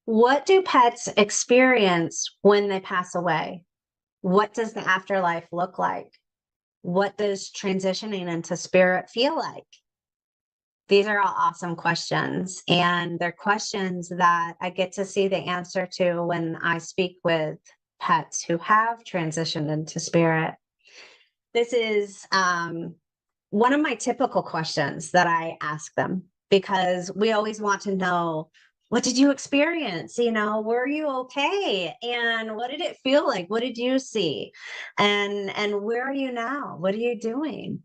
What do pets experience when they pass away? What does the afterlife look like? What does transitioning into spirit feel like? These are all awesome questions, and they're questions that I get to see the answer to when I speak with pets who have transitioned into spirit. This is one of my typical questions that I ask them because we always want to know, what did you experience? Were you okay? And what did it feel like? What did you see? And where are you now? What are you doing?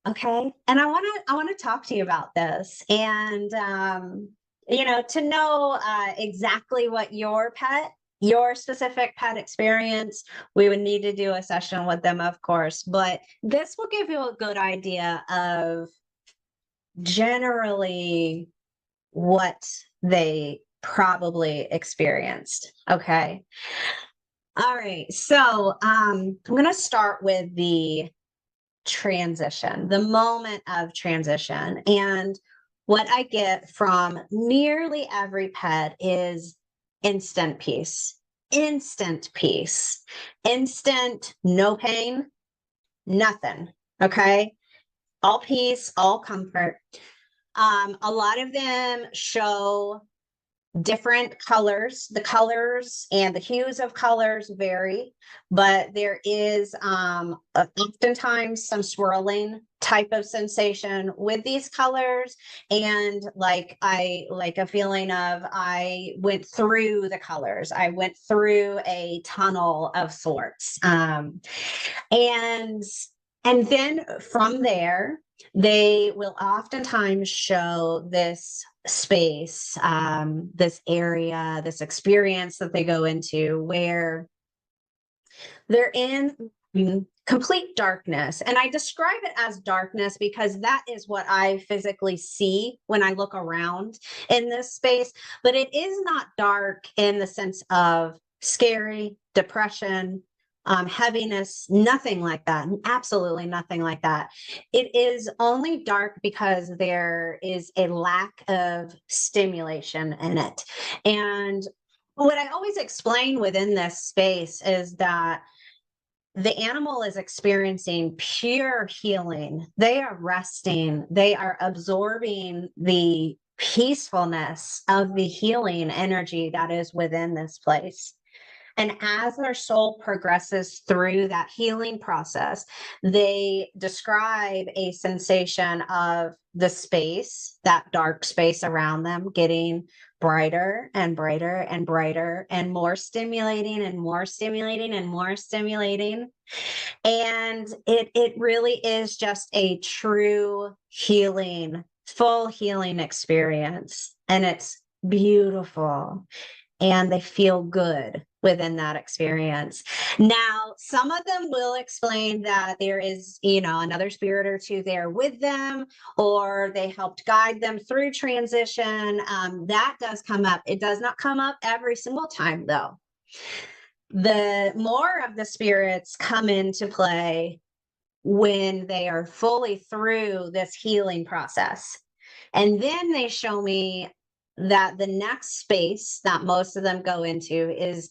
Okay. And I want to talk to you about this and to know exactly what your specific pet experience, we would need to do a session with them, of course, but this will give you a good idea of generally what they probably experienced. Okay. All right. So I'm going to start with the transition, the moment of transition. And what I get from nearly every pet is instant peace, instant peace, instant, no pain, nothing. Okay. All peace, all comfort. A lot of them show different colors. The colors and the hues of colors vary, but there is oftentimes some swirling type of sensation with these colors, and like a feeling of I went through the colors. I went through a tunnel of sorts, and then from there they will oftentimes show this space, this area, this experience that they go into where they're in complete darkness. And I describe it as darkness because that is what I physically see when I look around in this space. But it is not dark in the sense of scary, depression, heaviness, nothing like that. Absolutely nothing like that. It is only dark because there is a lack of stimulation in it. And what I always explain within this space is that the animal is experiencing pure healing. They are resting. They are absorbing the peacefulness of the healing energy that is within this place. And as their soul progresses through that healing process, they describe a sensation of the space, that dark space around them, getting brighter and brighter and brighter and more stimulating and more stimulating and more stimulating. And it really is just a true healing, full healing experience. And it's beautiful. And they feel good within that experience. Now, some of them will explain that there is, another spirit or two there with them, or they helped guide them through transition. That does come up. It does not come up every single time, though. The more of the spirits come into play when they are fully through this healing process. And then they show me that the next space that most of them go into is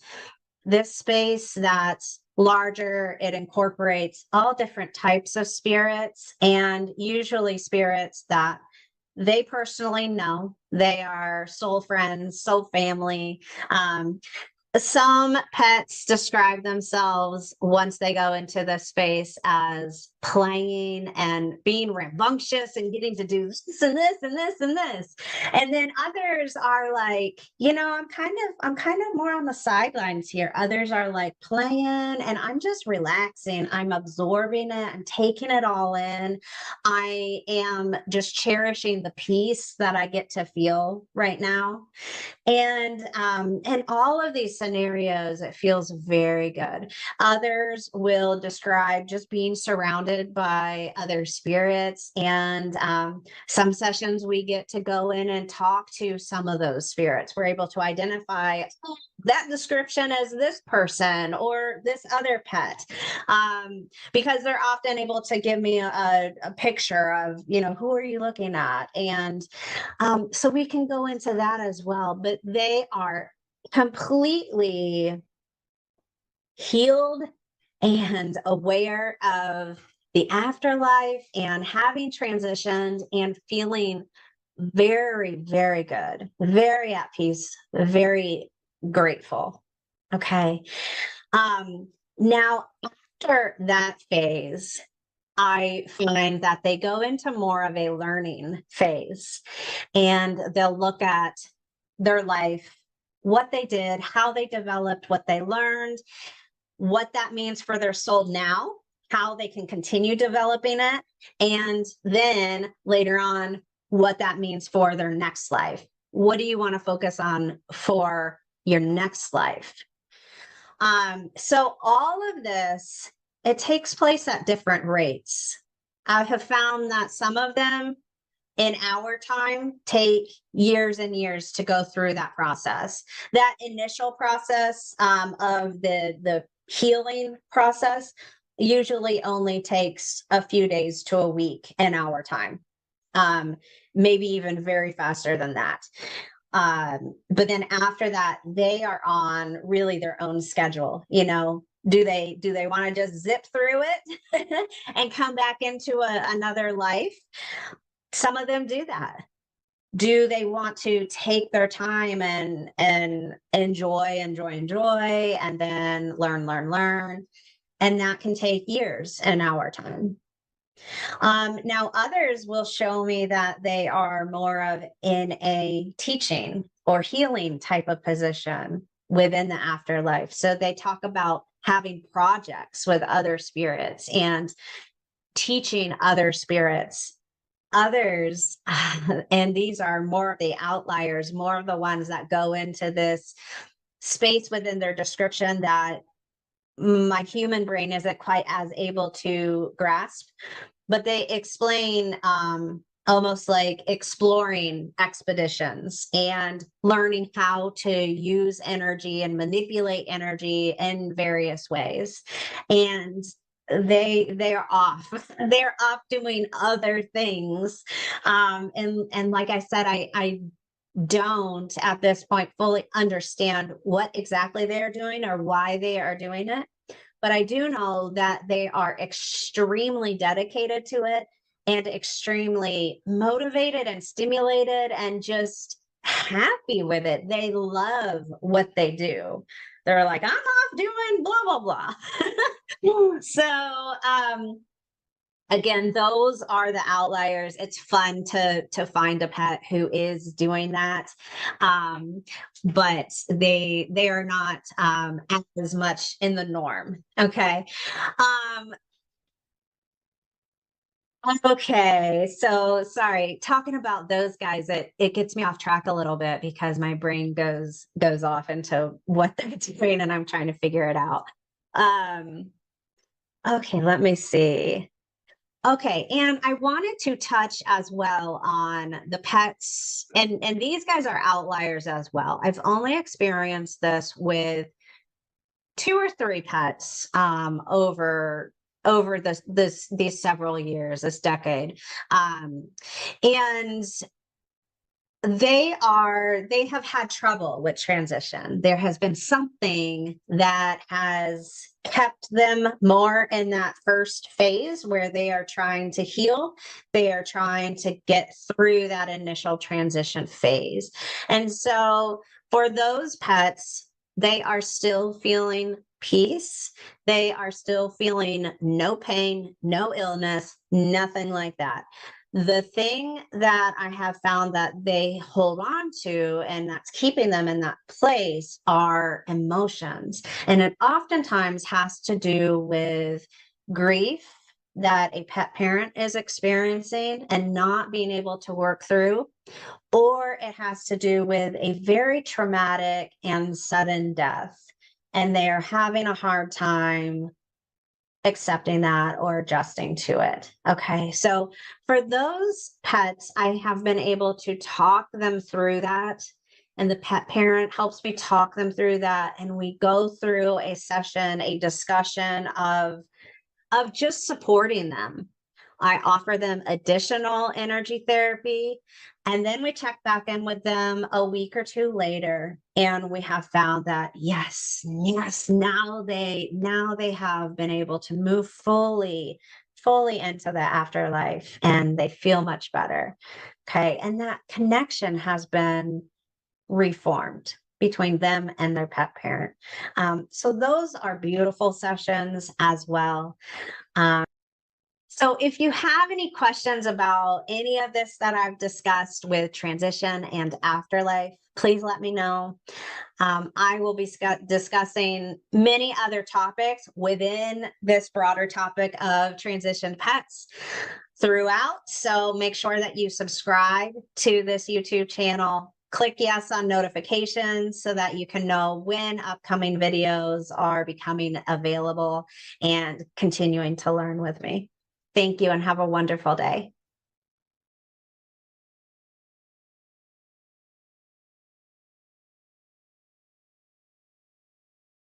this space that's larger. It incorporates all different types of spirits, and usually spirits that they personally know. They are soul friends, soul family. Some pets describe themselves once they go into this space as playing and being rambunctious and getting to do this and this and this and this. And then others are like, I'm kind of more on the sidelines here. Others are like playing and I'm just relaxing. I'm absorbing it. I'm taking it all in. I am just cherishing the peace that I get to feel right now. And in all of these scenarios, it feels very good. Others will describe just being surrounded assisted by other spirits. And some sessions we get to go in and talk to some of those spirits. We're able to identify, oh, that description as this person or this other pet, because they're often able to give me a picture of, who are you looking at? And so we can go into that as well, but they are completely healed and aware of the afterlife and having transitioned and feeling very, very good, very at peace, very grateful. Okay. Now, after that phase, I find that they go into more of a learning phase, and they'll look at their life, what they did, how they developed what they learned, what that means for their soul now, how they can continue developing it, and then later on, what that means for their next life. What do you want to focus on for your next life? So all of this, it takes place at different rates. I have found that some of them in our time take years and years to go through that process. That initial process of the healing process usually only takes a few days to a week in our time, maybe even very faster than that. But then after that, they are on really their own schedule. Do they want to just zip through it and come back into another life? Some of them do that. Do they want to take their time and enjoy, and then learn? And that can take years in our time. Now, others will show me that they are more of in a teaching or healing type of position within the afterlife. So they talk about having projects with other spirits and teaching other spirits. Others, and these are more of the outliers, more of the ones that go into this space within their description that my human brain isn't quite as able to grasp, but they explain almost like exploring expeditions and learning how to use energy and manipulate energy in various ways. And they're off. They're off doing other things. And like I said, I don't at this point fully understand what exactly they're doing or why they are doing it. But I do know that they are extremely dedicated to it and extremely motivated and stimulated and just happy with it. They love what they do. They're like, I'm off doing blah, blah, blah. So, again, those are the outliers. It's fun to find a pet who is doing that, but they are not as much in the norm. Okay. Okay, so sorry, talking about those guys, it gets me off track a little bit because my brain goes off into what they're doing and I'm trying to figure it out. Um, okay, let me see. Okay, and I wanted to touch as well on the pets, and these guys are outliers as well. I've only experienced this with two or three pets over these several years, this decade, and they have had trouble with transition. There has been something that has kept them more in that first phase where they are trying to heal. They are trying to get through that initial transition phase. And so for those pets, they are still feeling peace. They are still feeling no pain, no illness, nothing like that. The thing that I have found that they hold on to and that's keeping them in that place are emotions. And it oftentimes has to do with grief that a pet parent is experiencing and not being able to work through, or it has to do with a very traumatic and sudden death. And they are having a hard time accepting that or adjusting to it. Okay. So for those pets, I have been able to talk them through that. And the pet parent helps me talk them through that. And we go through a session, a discussion of just supporting them. I offer them additional energy therapy. And then we check back in with them a week or two later. And we have found that yes, now they have been able to move fully into the afterlife and they feel much better. Okay. And that connection has been reformed between them and their pet parent. So those are beautiful sessions as well. So if you have any questions about any of this that I've discussed with transition and afterlife, please let me know. I will be discussing many other topics within this broader topic of transition pets throughout. So make sure that you subscribe to this YouTube channel. Click yes on notifications so that you can know when upcoming videos are becoming available and continuing to learn with me. Thank you and have a wonderful day.